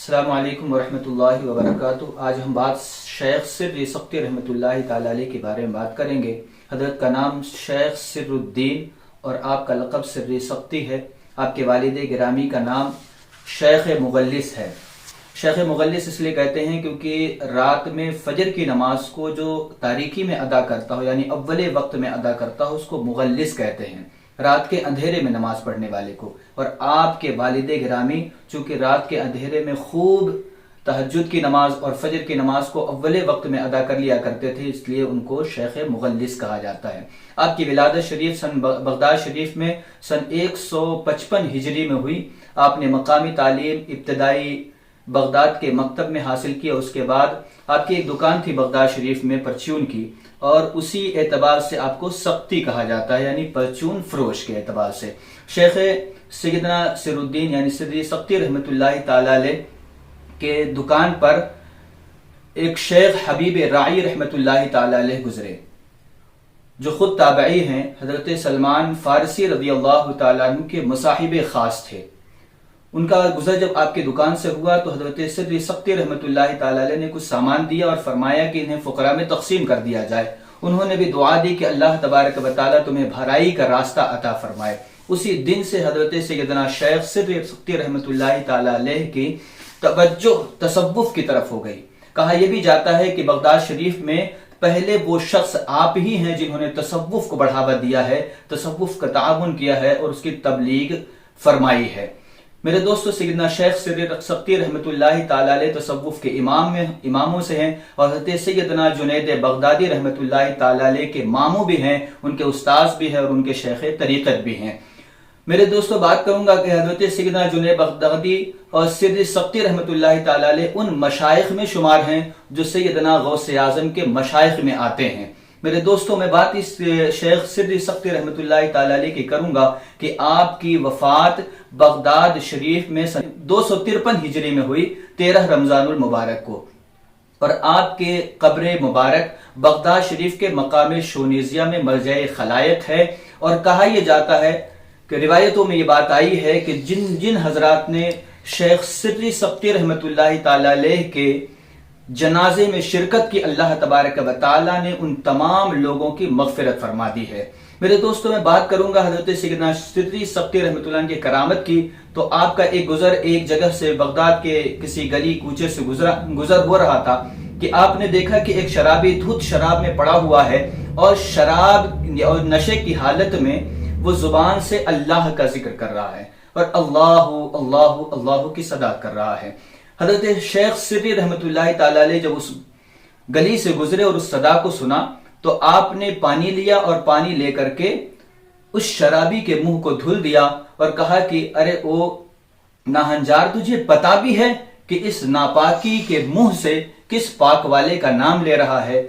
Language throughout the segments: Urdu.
السلام علیکم ورحمۃ اللہ وبرکاتہ۔ آج ہم بات شیخ سر سقطی رحمۃ اللہ تعالی علیہ کے بارے میں بات کریں گے۔ حضرت کا نام شیخ سر الدین اور آپ کا لقب سر سقطی ہے۔ آپ کے والد گرامی کا نام شیخ مغلس ہے۔ شیخ مغلس اس لیے کہتے ہیں کیونکہ رات میں فجر کی نماز کو جو تاریکی میں ادا کرتا ہو، یعنی اول وقت میں ادا کرتا ہو، اس کو مغلس کہتے ہیں، رات کے اندھیرے میں نماز پڑھنے والے کو۔ اور آپ کے والد گرامی چونکہ رات کے اندھیرے میں خوب تہجد کی نماز اور فجر کی نماز کو اول وقت میں ادا کر لیا کرتے تھے، اس لیے ان کو شیخ مغلس کہا جاتا ہے۔ آپ کی ولادت شریف بغداد شریف میں سن 155 ہجری میں ہوئی۔ آپ نے مقامی تعلیم ابتدائی بغداد کے مکتب میں حاصل کیا۔ اس کے بعد آپ کی ایک دکان تھی بغداد شریف میں پرچون کی، اور اسی اعتبار سے آپ کو سقطی کہا جاتا ہے، یعنی پرچون فروش کے اعتبار سے۔ شیخ سیدنا سر الدین یعنی سر سقطی رحمۃ اللہ تعالی علیہ کے دکان پر ایک شیخ حبیب راعی رحمۃ اللہ تعالی علیہ گزرے، جو خود تابعی ہیں، حضرت سلمان فارسی رضی اللہ تعالیٰ عنہ کے مصاحب خاص تھے۔ ان کا گزر جب آپ کی دکان سے ہوا تو حضرت سر سقطی رحمۃ اللہ تعالی علیہ نے کچھ سامان دیا اور فرمایا کہ انہیں فقراء میں تقسیم کر دیا جائے۔ انہوں نے بھی دعا دی کہ اللہ تبارک و تعالیٰ تمہیں بھلائی کا راستہ عطا فرمائے۔ اسی دن سے حضرت سیدنا شیخ سر سقطی رحمۃ اللہ تعالی علیہ کی توجہ تصوف کی طرف ہو گئی۔ کہا یہ بھی جاتا ہے کہ بغداد شریف میں پہلے وہ شخص آپ ہی ہیں جنہوں نے تصوف کو بڑھاوا دیا ہے، تصوف کا تعاون کیا ہے اور اس کی تبلیغ فرمائی ہے۔ میرے دوستو، سیدنا شیخ سر سقطی رحمۃ اللہ تعالی علیہ تصوف کے اماموں سے ہیں، اور حضرت سیدنا جنید بغدادی رحمۃ اللہ تعالی علیہ کے ماموں بھی ہیں، ان کے استاذ بھی ہیں اور ان کے شیخ طریقت بھی ہیں۔ میرے دوستو، بات کروں گا کہ حضرت سیدنا جنید بغدادی اور سر سقطی رحمۃ اللہ تعالی علیہ ان مشائخ میں شمار ہیں جو سیدنا غوث اعظم کے مشائخ میں آتے ہیں۔ میرے دوستو، میں بات اس شیخ سر سقطی رحمۃ اللہ تعالی علیہ کی کروں گا کہ آپ کی وفات بغداد شریف میں 253 ہجری میں ہوئی، 13 رمضان المبارک کو، اور آپ کے قبر مبارک بغداد شریف کے مقام شونیزیہ میں مرجع خلائق ہے۔ اور کہا یہ جاتا ہے کہ روایتوں میں یہ بات آئی ہے کہ جن حضرات نے شیخ سر سقطی رحمۃ اللہ تعالی علیہ کے جنازے میں شرکت کی، اللہ تبارک و تعالی نے ان تمام لوگوں کی مغفرت فرما دی ہے۔ میرے دوستوں، میں بات کروں گا حضرت سیدنا سر سقطی رحمۃ اللہ کی کرامت کی، تو آپ کا ایک گزر ایک جگہ سے بغداد کے کسی گلی کوچے سے گزر ہو رہا تھا کہ آپ نے دیکھا کہ ایک شرابی دھت شراب میں پڑا ہوا ہے، اور شراب اور نشے کی حالت میں وہ زبان سے اللہ کا ذکر کر رہا ہے اور اللہ اللہ اللہ کی صدا کر رہا ہے۔ حضرت شیخ سر رحمۃ اللہ تعالی علیہ جب اس گلی سے گزرے اور اس صدا کو سنا تو آپ نے پانی لیا اور پانی لے کر کے اس شرابی کے منہ کو دھل دیا اور کہا کہ ارے او ناہنجار، تجھے پتا بھی ہے کہ اس ناپاکی کے منہ سے کس پاک والے کا نام لے رہا ہے؟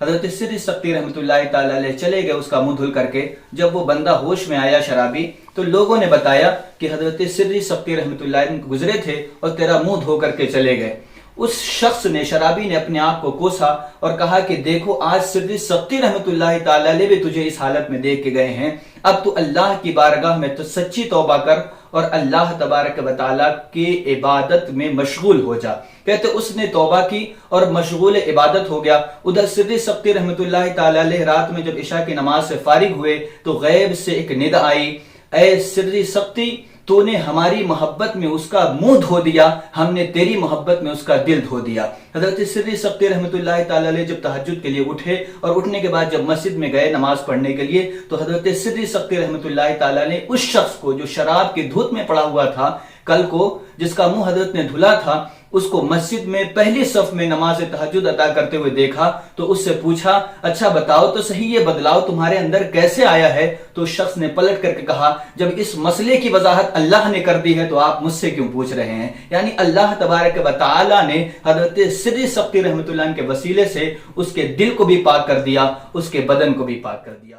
حضرت سر سقطی رحمۃ اللہ تعالی علیہ چلے گئے اس کا منہ دھل کر کے۔ جب وہ بندہ ہوش میں آیا شرابی، تو لوگوں نے بتایا کہ حضرت سر سقطی رحمۃ اللہ علیہ گزرے تھے اور تیرا منہ دھو کر کے چلے گئے۔ اس شخص نے، شرابی نے، اپنے آپ کو کوسا اور کہا کہ دیکھو آج سر سقطی رحمۃ اللہ تعالی علیہ بھی تجھے اس حالت میں دیکھ کے گئے ہیں، اب تو اللہ کی بارگاہ میں تو سچی توبہ کر اور اللہ تبارک و تعالیٰ کی عبادت میں مشغول ہو جا۔ کہتے اس نے توبہ کی اور مشغول عبادت ہو گیا۔ ادھر سر سقطی رحمۃ اللہ تعالی علیہ رات میں جب عشاء کی نماز سے فارغ ہوئے تو غیب سے ایک ندا آئی، اے سر سقطی، تو نے ہماری محبت میں اس کا منہ دھو دیا، ہم نے تیری محبت میں اس کا دل دھو دیا۔ حضرت سر سقطی رحمۃ اللہ تعالی علیہ جب تہجد کے لیے اٹھے اور اٹھنے کے بعد جب مسجد میں گئے نماز پڑھنے کے لیے، تو حضرت سر سقطی رحمۃ اللہ تعالی علیہ اس شخص کو جو شراب کی دھت میں پڑا ہوا تھا کل کو، جس کا منہ حضرت نے دھلا تھا، اس کو مسجد میں پہلی صف میں نماز تہجد ادا کرتے ہوئے دیکھا تو اس سے پوچھا اچھا بتاؤ تو صحیح یہ بدلاؤ تمہارے اندر کیسے آیا ہے؟ تو اس شخص نے پلٹ کر کے کہا جب اس مسئلے کی وضاحت اللہ نے کر دی ہے تو آپ مجھ سے کیوں پوچھ رہے ہیں؟ یعنی اللہ تبارک و تعالی نے حضرت سر سقطی رحمۃ اللہ کے وسیلے سے اس کے دل کو بھی پاک کر دیا، اس کے بدن کو بھی پاک کر دیا۔